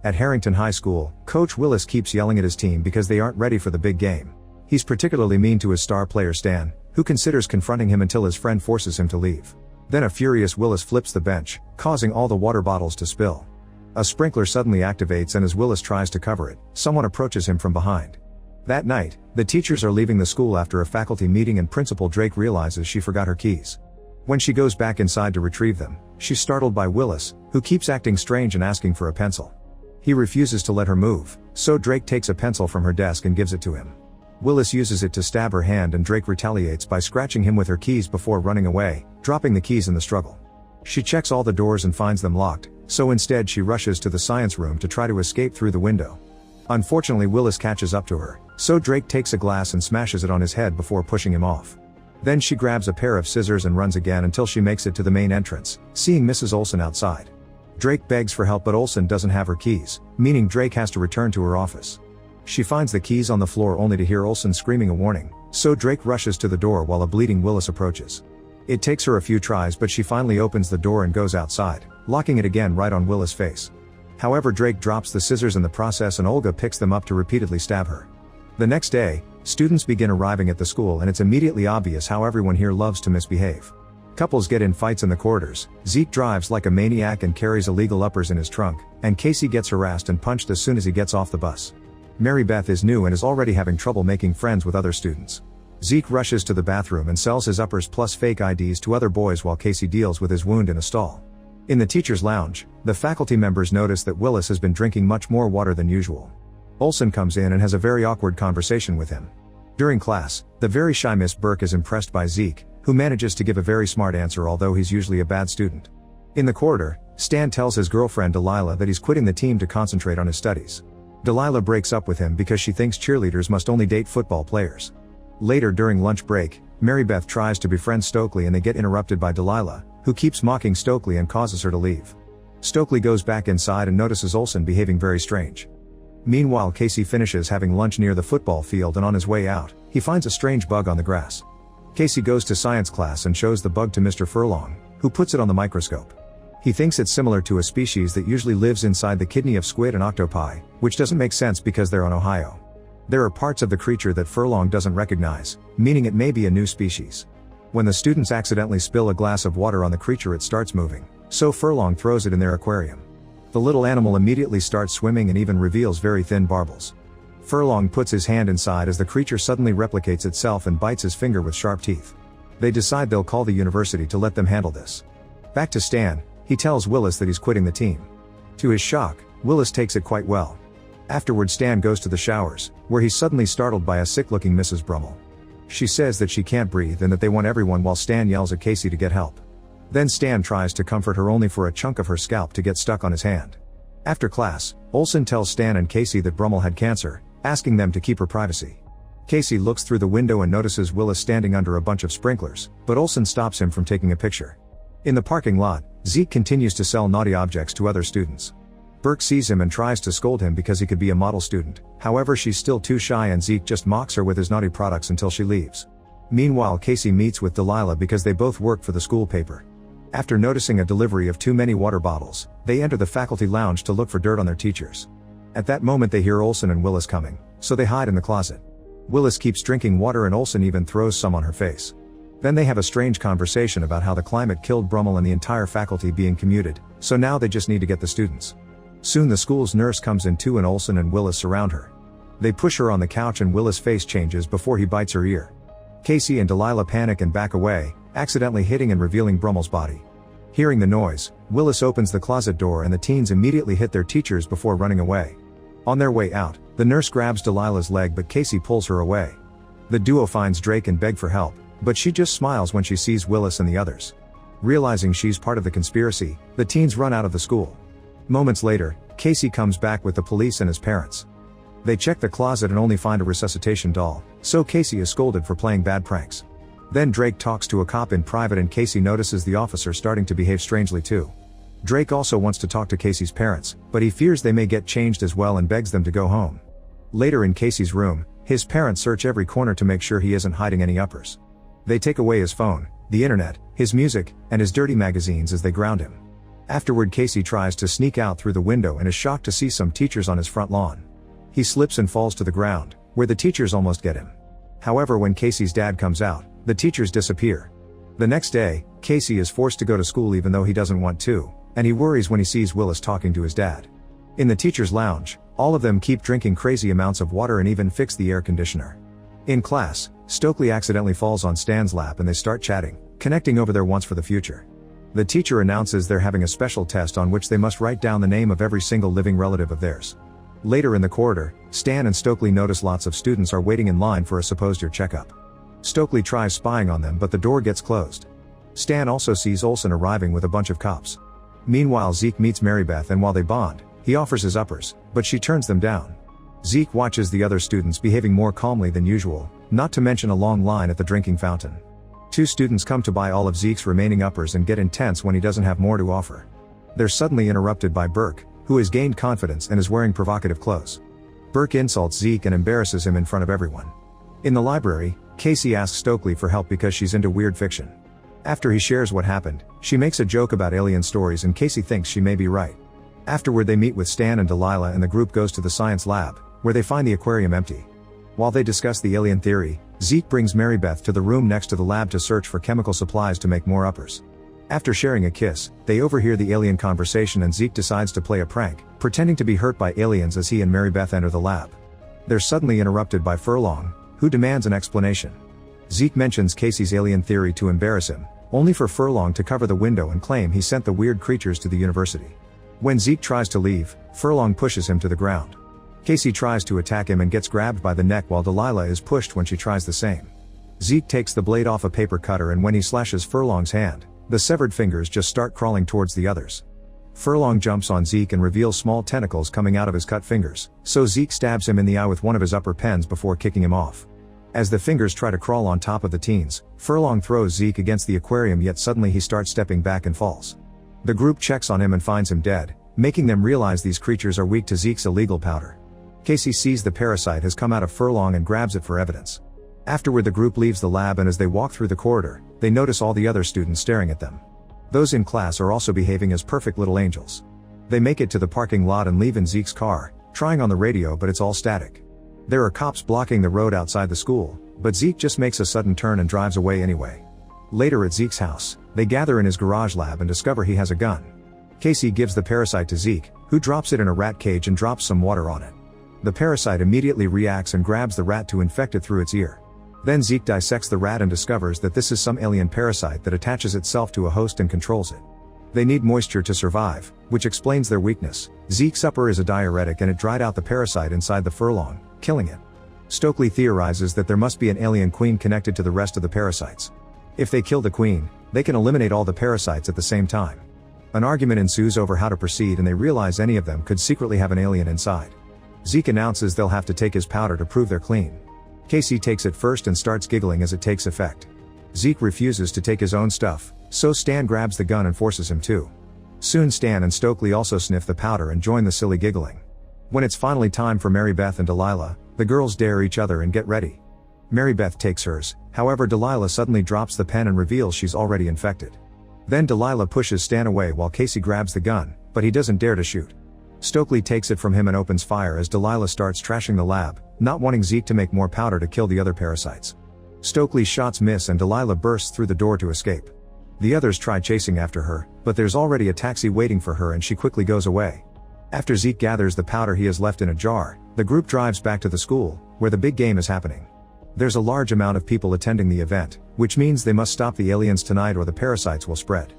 At Harrington High School, Coach Willis keeps yelling at his team because they aren't ready for the big game. He's particularly mean to his star player Stan, who considers confronting him until his friend forces him to leave. Then a furious Willis flips the bench, causing all the water bottles to spill. A sprinkler suddenly activates, and as Willis tries to cover it, someone approaches him from behind. That night, the teachers are leaving the school after a faculty meeting, and Principal Drake realizes she forgot her keys. When she goes back inside to retrieve them, she's startled by Willis, who keeps acting strange and asking for a pencil. He refuses to let her move, so Drake takes a pencil from her desk and gives it to him. Willis uses it to stab her hand, and Drake retaliates by scratching him with her keys before running away, dropping the keys in the struggle. She checks all the doors and finds them locked, so instead she rushes to the science room to try to escape through the window. Unfortunately, Willis catches up to her, so Drake takes a glass and smashes it on his head before pushing him off. Then she grabs a pair of scissors and runs again until she makes it to the main entrance, seeing Mrs. Olsen outside. Drake begs for help, but Olsen doesn't have her keys, meaning Drake has to return to her office. She finds the keys on the floor only to hear Olsen screaming a warning, so Drake rushes to the door while a bleeding Willis approaches. It takes her a few tries, but she finally opens the door and goes outside, locking it again right on Willis' face. However, Drake drops the scissors in the process, and Olga picks them up to repeatedly stab her. The next day, students begin arriving at the school, and it's immediately obvious how everyone here loves to misbehave. Couples get in fights in the corridors, Zeke drives like a maniac and carries illegal uppers in his trunk, and Casey gets harassed and punched as soon as he gets off the bus. Mary Beth is new and is already having trouble making friends with other students. Zeke rushes to the bathroom and sells his uppers plus fake IDs to other boys while Casey deals with his wound in a stall. In the teacher's lounge, the faculty members notice that Willis has been drinking much more water than usual. Olsen comes in and has a very awkward conversation with him. During class, the very shy Miss Burke is impressed by Zeke, who manages to give a very smart answer, although he's usually a bad student. In the corridor, Stan tells his girlfriend Delilah that he's quitting the team to concentrate on his studies. Delilah breaks up with him because she thinks cheerleaders must only date football players. Later, during lunch break, Mary Beth tries to befriend Stokely and they get interrupted by Delilah, who keeps mocking Stokely and causes her to leave. Stokely goes back inside and notices Olsen behaving very strange. Meanwhile, Casey finishes having lunch near the football field, and on his way out, he finds a strange bug on the grass. Casey goes to science class and shows the bug to Mr. Furlong, who puts it on the microscope. He thinks it's similar to a species that usually lives inside the kidney of squid and octopi, which doesn't make sense because they're on Ohio. There are parts of the creature that Furlong doesn't recognize, meaning it may be a new species. When the students accidentally spill a glass of water on the creature, it starts moving, so Furlong throws it in their aquarium. The little animal immediately starts swimming and even reveals very thin barbels. Furlong puts his hand inside as the creature suddenly replicates itself and bites his finger with sharp teeth. They decide they'll call the university to let them handle this. Back to Stan, he tells Willis that he's quitting the team. To his shock, Willis takes it quite well. Afterward, Stan goes to the showers, where he's suddenly startled by a sick-looking Mrs. Brummel. She says that she can't breathe and that they want everyone, while Stan yells at Casey to get help. Then Stan tries to comfort her, only for a chunk of her scalp to get stuck on his hand. After class, Olsen tells Stan and Casey that Brummel had cancer, asking them to keep her privacy. Casey looks through the window and notices Willis standing under a bunch of sprinklers, but Olsen stops him from taking a picture. In the parking lot, Zeke continues to sell naughty objects to other students. Burke sees him and tries to scold him because he could be a model student, however she's still too shy and Zeke just mocks her with his naughty products until she leaves. Meanwhile, Casey meets with Delilah because they both work for the school paper. After noticing a delivery of too many water bottles, they enter the faculty lounge to look for dirt on their teachers. At that moment they hear Olsen and Willis coming, so they hide in the closet. Willis keeps drinking water and Olsen even throws some on her face. Then they have a strange conversation about how the climate killed Brummel and the entire faculty being commuted, so now they just need to get the students. Soon the school's nurse comes in too and Olsen and Willis surround her. They push her on the couch and Willis' face changes before he bites her ear. Casey and Delilah panic and back away, accidentally hitting and revealing Brummel's body. Hearing the noise, Willis opens the closet door and the teens immediately hit their teachers before running away. On their way out, the nurse grabs Delilah's leg but Casey pulls her away. The duo finds Drake and beg for help, but she just smiles when she sees Willis and the others. Realizing she's part of the conspiracy, the teens run out of the school. Moments later, Casey comes back with the police and his parents. They check the closet and only find a resuscitation doll, so Casey is scolded for playing bad pranks. Then Drake talks to a cop in private and Casey notices the officer starting to behave strangely too. Drake also wants to talk to Casey's parents, but he fears they may get changed as well and begs them to go home. Later in Casey's room, his parents search every corner to make sure he isn't hiding any uppers. They take away his phone, the internet, his music, and his dirty magazines as they ground him. Afterward, Casey tries to sneak out through the window and is shocked to see some teachers on his front lawn. He slips and falls to the ground, where the teachers almost get him. However, when Casey's dad comes out, the teachers disappear. The next day, Casey is forced to go to school even though he doesn't want to, and he worries when he sees Willis talking to his dad. In the teachers' lounge, all of them keep drinking crazy amounts of water and even fix the air conditioner. In class, Stokely accidentally falls on Stan's lap and they start chatting, connecting over their wants for the future. The teacher announces they're having a special test on which they must write down the name of every single living relative of theirs. Later in the corridor, Stan and Stokely notice lots of students are waiting in line for a supposed ear checkup. Stokely tries spying on them but the door gets closed. Stan also sees Olsen arriving with a bunch of cops. Meanwhile, Zeke meets Marybeth and while they bond, he offers his uppers, but she turns them down. Zeke watches the other students behaving more calmly than usual, not to mention a long line at the drinking fountain. 2 students come to buy all of Zeke's remaining uppers and get intense when he doesn't have more to offer. They're suddenly interrupted by Burke, who has gained confidence and is wearing provocative clothes. Burke insults Zeke and embarrasses him in front of everyone. In the library, Casey asks Stokely for help because she's into weird fiction. After he shares what happened, she makes a joke about alien stories and Casey thinks she may be right. Afterward, they meet with Stan and Delilah and the group goes to the science lab, where they find the aquarium empty. While they discuss the alien theory, Zeke brings Marybeth to the room next to the lab to search for chemical supplies to make more uppers. After sharing a kiss, they overhear the alien conversation and Zeke decides to play a prank, pretending to be hurt by aliens as he and Marybeth enter the lab. They're suddenly interrupted by Furlong, who demands an explanation. Zeke mentions Casey's alien theory to embarrass him, only for Furlong to cover the window and claim he sent the weird creatures to the university. When Zeke tries to leave, Furlong pushes him to the ground. Casey tries to attack him and gets grabbed by the neck while Delilah is pushed when she tries the same. Zeke takes the blade off a paper cutter and when he slashes Furlong's hand, the severed fingers just start crawling towards the others. Furlong jumps on Zeke and reveals small tentacles coming out of his cut fingers, so Zeke stabs him in the eye with one of his upper pens before kicking him off. As the fingers try to crawl on top of the teens, Furlong throws Zeke against the aquarium yet suddenly he starts stepping back and falls. The group checks on him and finds him dead, making them realize these creatures are weak to Zeke's illegal powder. Casey sees the parasite has come out of Furlong and grabs it for evidence. Afterward, the group leaves the lab and as they walk through the corridor, they notice all the other students staring at them. Those in class are also behaving as perfect little angels. They make it to the parking lot and leave in Zeke's car, trying on the radio but it's all static. There are cops blocking the road outside the school, but Zeke just makes a sudden turn and drives away anyway. Later at Zeke's house, they gather in his garage lab and discover he has a gun. Casey gives the parasite to Zeke, who drops it in a rat cage and drops some water on it. The parasite immediately reacts and grabs the rat to infect it through its ear. Then Zeke dissects the rat and discovers that this is some alien parasite that attaches itself to a host and controls it. They need moisture to survive, which explains their weakness. Zeke's upper is a diuretic and it dried out the parasite inside the Furlong, killing it. Stokely theorizes that there must be an alien queen connected to the rest of the parasites. If they kill the queen, they can eliminate all the parasites at the same time. An argument ensues over how to proceed and they realize any of them could secretly have an alien inside. Zeke announces they'll have to take his powder to prove they're clean. Casey takes it first and starts giggling as it takes effect. Zeke refuses to take his own stuff, so Stan grabs the gun and forces him to. Soon Stan and Stokely also sniff the powder and join the silly giggling. When it's finally time for Marybeth and Delilah, the girls dare each other and get ready. Marybeth takes hers, however Delilah suddenly drops the pen and reveals she's already infected. Then Delilah pushes Stan away while Casey grabs the gun, but he doesn't dare to shoot. Stokely takes it from him and opens fire as Delilah starts trashing the lab, not wanting Zeke to make more powder to kill the other parasites. Stokely's shots miss and Delilah bursts through the door to escape. The others try chasing after her, but there's already a taxi waiting for her and she quickly goes away. After Zeke gathers the powder he has left in a jar, the group drives back to the school, where the big game is happening. There's a large amount of people attending the event, which means they must stop the aliens tonight or the parasites will spread.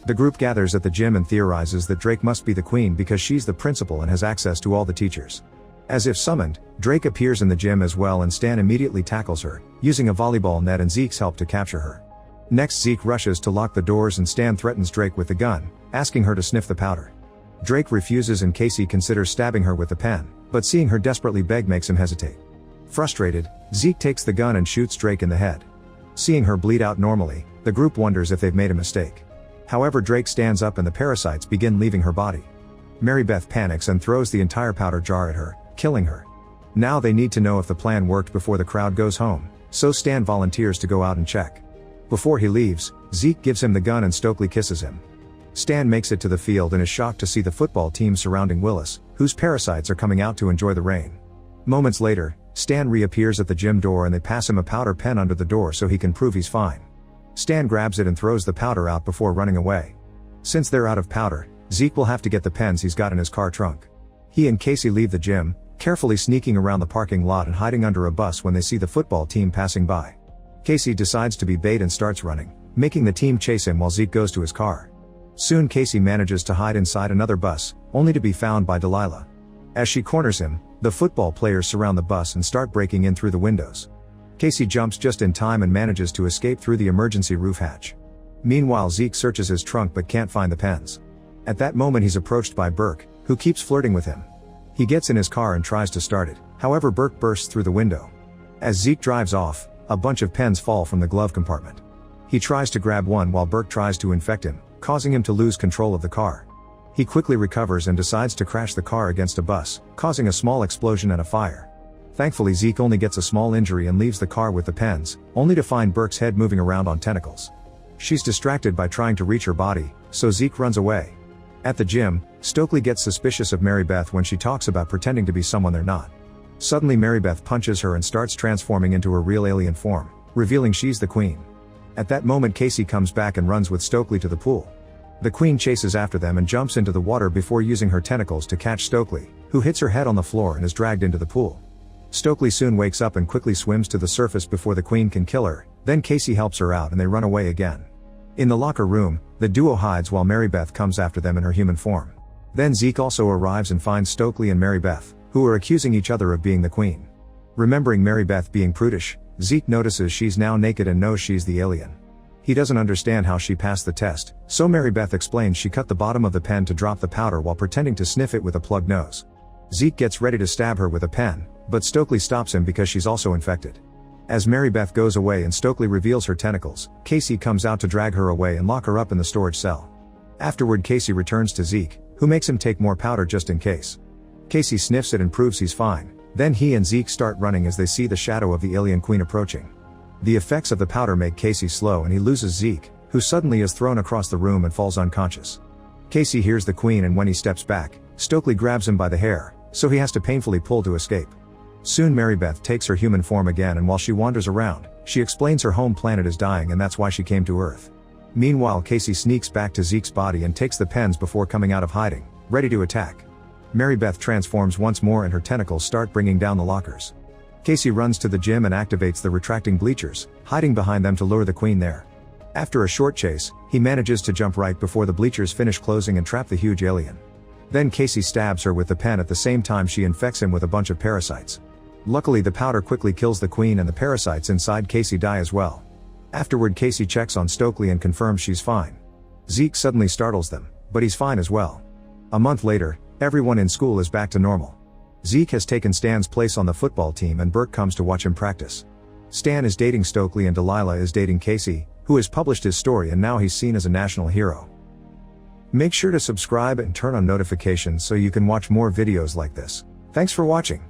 The group gathers at the gym and theorizes that Drake must be the queen because she's the principal and has access to all the teachers. As if summoned, Drake appears in the gym as well and Stan immediately tackles her, using a volleyball net and Zeke's help to capture her. Next, Zeke rushes to lock the doors and Stan threatens Drake with the gun, asking her to sniff the powder. Drake refuses and Casey considers stabbing her with the pen, but seeing her desperately beg makes him hesitate. Frustrated, Zeke takes the gun and shoots Drake in the head. Seeing her bleed out normally, the group wonders if they've made a mistake. However, Drake stands up and the parasites begin leaving her body. Marybeth panics and throws the entire powder jar at her, killing her. Now they need to know if the plan worked before the crowd goes home, so Stan volunteers to go out and check. Before he leaves, Zeke gives him the gun and Stokely kisses him. Stan makes it to the field and is shocked to see the football team surrounding Willis, whose parasites are coming out to enjoy the rain. Moments later, Stan reappears at the gym door and they pass him a powder pen under the door so he can prove he's fine. Stan grabs it and throws the powder out before running away. Since they're out of powder, Zeke will have to get the pens he's got in his car trunk. He and Casey leave the gym, carefully sneaking around the parking lot and hiding under a bus when they see the football team passing by. Casey decides to be bait and starts running, making the team chase him while Zeke goes to his car. Soon Casey manages to hide inside another bus, only to be found by Delilah. As she corners him, the football players surround the bus and start breaking in through the windows. Casey jumps just in time and manages to escape through the emergency roof hatch. Meanwhile, Zeke searches his trunk but can't find the pens. At that moment he's approached by Burke, who keeps flirting with him. He gets in his car and tries to start it, however Burke bursts through the window. As Zeke drives off, a bunch of pens fall from the glove compartment. He tries to grab one while Burke tries to infect him, causing him to lose control of the car. He quickly recovers and decides to crash the car against a bus, causing a small explosion and a fire. Thankfully Zeke only gets a small injury and leaves the car with the pens, only to find Burke's head moving around on tentacles. She's distracted by trying to reach her body, so Zeke runs away. At the gym, Stokely gets suspicious of Mary Beth when she talks about pretending to be someone they're not. Suddenly Mary Beth punches her and starts transforming into her real alien form, revealing she's the Queen. At that moment Casey comes back and runs with Stokely to the pool. The Queen chases after them and jumps into the water before using her tentacles to catch Stokely, who hits her head on the floor and is dragged into the pool. Stokely soon wakes up and quickly swims to the surface before the Queen can kill her, then Casey helps her out and they run away again. In the locker room, the duo hides while Mary Beth comes after them in her human form. Then Zeke also arrives and finds Stokely and Mary Beth, who are accusing each other of being the Queen. Remembering Mary Beth being prudish, Zeke notices she's now naked and knows she's the alien. He doesn't understand how she passed the test, so Mary Beth explains she cut the bottom of the pen to drop the powder while pretending to sniff it with a plugged nose. Zeke gets ready to stab her with a pen, but Stokely stops him because she's also infected. As Mary Beth goes away and Stokely reveals her tentacles, Casey comes out to drag her away and lock her up in the storage cell. Afterward Casey returns to Zeke, who makes him take more powder just in case. Casey sniffs it and proves he's fine, then he and Zeke start running as they see the shadow of the alien Queen approaching. The effects of the powder make Casey slow and he loses Zeke, who suddenly is thrown across the room and falls unconscious. Casey hears the Queen and when he steps back, Stokely grabs him by the hair, so he has to painfully pull to escape. Soon Mary Beth takes her human form again and while she wanders around, she explains her home planet is dying and that's why she came to Earth. Meanwhile Casey sneaks back to Zeke's body and takes the pens before coming out of hiding, ready to attack. Mary Beth transforms once more and her tentacles start bringing down the lockers. Casey runs to the gym and activates the retracting bleachers, hiding behind them to lure the Queen there. After a short chase, he manages to jump right before the bleachers finish closing and trap the huge alien. Then Casey stabs her with the pen at the same time she infects him with a bunch of parasites. Luckily the powder quickly kills the Queen and the parasites inside Casey die as well. Afterward Casey checks on Stokely and confirms she's fine. Zeke suddenly startles them, but he's fine as well. A month later, everyone in school is back to normal. Zeke has taken Stan's place on the football team and Burke comes to watch him practice. Stan is dating Stokely and Delilah is dating Casey, who has published his story and now he's seen as a national hero. Make sure to subscribe and turn on notifications so you can watch more videos like this. Thanks for watching.